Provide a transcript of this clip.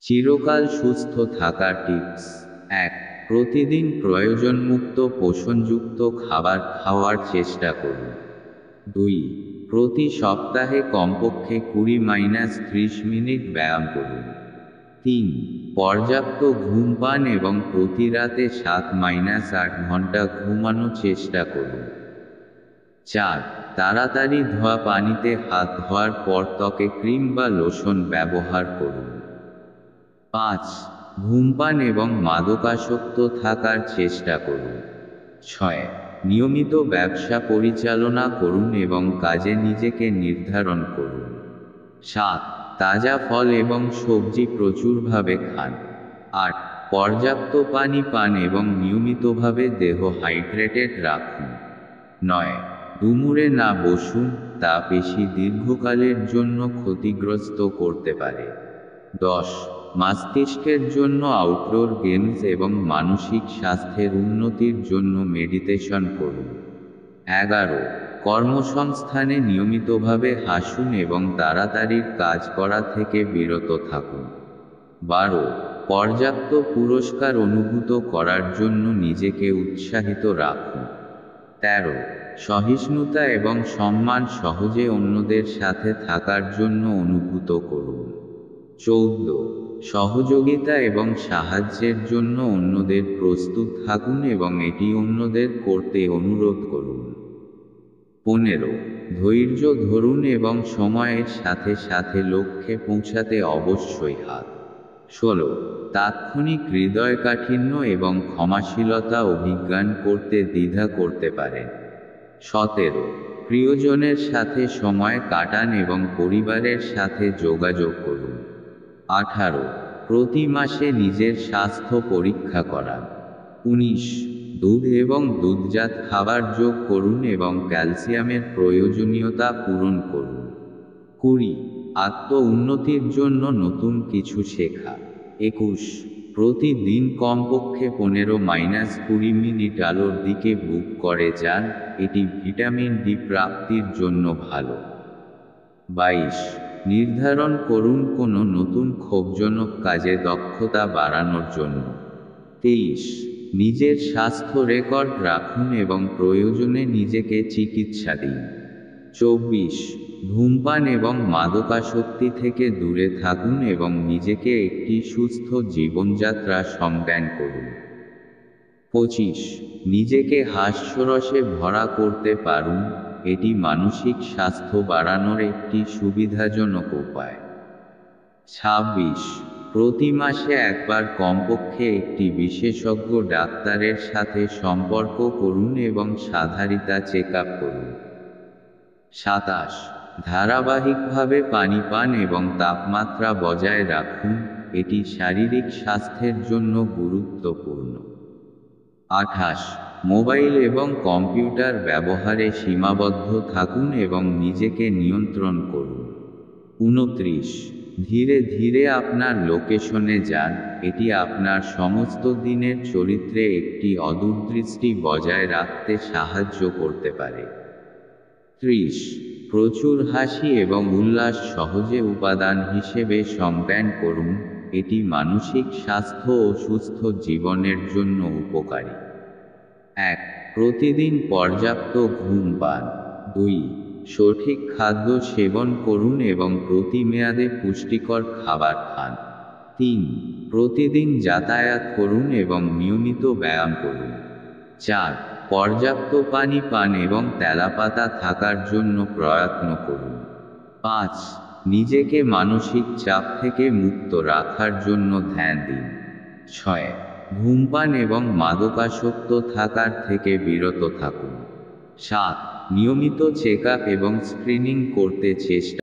চিরকাল সুস্থ থাকার টিপস। ১. প্রতিদিন প্রয়োজনমুক্ত পোষণযুক্ত খাবার খাওয়ার চেষ্টা করুন। ২. প্রতি সপ্তাহে কমপক্ষে ২০-৩০ মিনিট ব্যায়াম করুন। ৩. পর্যাপ্ত ঘুম পান এবং প্রতি রাতে ৭-৮ ঘন্টা ঘুমানো চেষ্টা করুন। ৪. তাড়াতাড়ি ধোয়া পানিতে হাত ধোয়ার পর ত্বকে ক্রিম বা লোশন ব্যবহার করুন। ৫. ধূমপান এবং মাদকাসক্ত থাকার চেষ্টা করুন। ৬. নিয়মিত ব্যবসা পরিচালনা করুন এবং কাজে নিজেকে নির্ধারণ করুন। ৭. তাজা ফল এবং সবজি প্রচুরভাবে খান। ৮. পর্যাপ্ত পানি পান এবং নিয়মিতভাবে দেহ হাইড্রেটেড রাখুন। ৯. দুমুরে না বসুন, তা পেশি দীর্ঘকালের জন্য ক্ষতিগ্রস্ত করতে পারে। ১০. মস্তিষ্কের জন্য আউটডোর গেমস এবং মানসিক স্বাস্থ্যের উন্নতির জন্য মেডিটেশন করুন। ১১. কর্মসংস্থানে নিয়মিতভাবে হাসুন এবং তাড়াতাড়ির কাজ করা থেকে বিরত থাকুন। ১২. পর্যাপ্ত পুরস্কার অনুভূত করার জন্য নিজেকে উৎসাহিত রাখুন। ১৩. সহিষ্ণুতা এবং সম্মান সহজে অন্যদের সাথে থাকার জন্য অনুভূত করুন। ১৪. সহযোগিতা এবং সাহায্যের জন্য অন্যদের প্রস্তুত থাকুন এবং এটি অন্যদের করতে অনুরোধ করুন। ১৫. ধৈর্য ধরুন এবং সময়ের সাথে সাথে লক্ষ্যে পৌঁছাতে অবশ্যই হাত। ১৬. তাৎক্ষণিক হৃদয়কাঠিন্য এবং ক্ষমাশীলতা অভিজ্ঞান করতে দ্বিধা করতে পারেন। ১৭. প্রিয়জনের সাথে সময় কাটান এবং পরিবারের সাথে যোগাযোগ করুন। ১৮. প্রতি মাসে নিজের স্বাস্থ্য পরীক্ষা করান। ১৯. দুধ এবং দুধজাত খাবার যোগ করুন এবং ক্যালসিয়ামের প্রয়োজনীয়তা পূরণ করুন। ২০. আত্ম-উন্নতির জন্য নতুন কিছু শেখা। ২১. প্রতিদিন কমপক্ষে ১৫-২০ মিনিট আলোর দিকে বুক করে যান, এটি ভিটামিন ডি প্রাপ্তির জন্য ভালো। ২২. নির্ধারণ করুন কোনো নতুন ক্ষোভজনক কাজে দক্ষতা বাড়ানোর জন্য। ২৩. নিজের স্বাস্থ্য রেকর্ড রাখুন এবং প্রয়োজনে নিজেকে চিকিৎসা দিন। ২৪. ধূমপান এবং মাদকাসক্তি থেকে দূরে থাকুন এবং নিজেকে একটি সুস্থ জীবনযাত্রা সংজ্ঞান করুন। ২৫. নিজেকে হাস্যরসে ভরা করতে পারুন, এটি মানসিক স্বাস্থ্য বাড়ানোর একটি সুবিধাজনক উপায়। ২৬. প্রতি মাসে একবার কমপক্ষে একটি বিশেষজ্ঞ ডাক্তারের সাথে সম্পর্ক করুন এবং সাধারিতা চেকআপ করুন। ২৭. ধারাবাহিকভাবে পানি পান এবং তাপমাত্রা বজায় রাখুন, এটি শারীরিক স্বাস্থ্যের জন্য গুরুত্বপূর্ণ। ২৮. মোবাইল এবং কম্পিউটার ব্যবহারে সীমাবদ্ধ থাকুন এবং নিজেকে নিয়ন্ত্রণ করুন। ২৯. ধীরে ধীরে আপনার লোকেশনে যান, এটি আপনার সমস্ত দিনের চরিত্রে একটি অদূরদৃষ্টি বজায় রাখতে সাহায্য করতে পারে। ৩০. প্রচুর হাসি এবং উল্লাস সহজে উপাদান হিসেবে সংজ্ঞান করুন, এটি মানসিক স্বাস্থ্য ও সুস্থ জীবনের জন্য উপকারী। ১. প্রতিদিন পর্যাপ্ত ঘুম পান। ২. সঠিক খাদ্য সেবন করুন এবং প্রতি মেয়াদে পুষ্টিকর খাবার খান। ৩. প্রতিদিন যাতায়াত করুন এবং নিয়মিত ব্যায়াম করুন। ৪. পর্যাপ্ত পানি পান এবং তেলাপাতা থাকার জন্য প্রয়ত্ন করুন। ৫. নিজেকে মানসিক চাপ থেকে মুক্ত রাখার জন্য ধ্যান দিন। ৬. ধূমপান এবং মাদকাসক্ত থাকার থেকে বিরত থাকুন। ৭. নিয়মিত চেকআপ এবং স্ক্রিনিং করতে চেষ্টা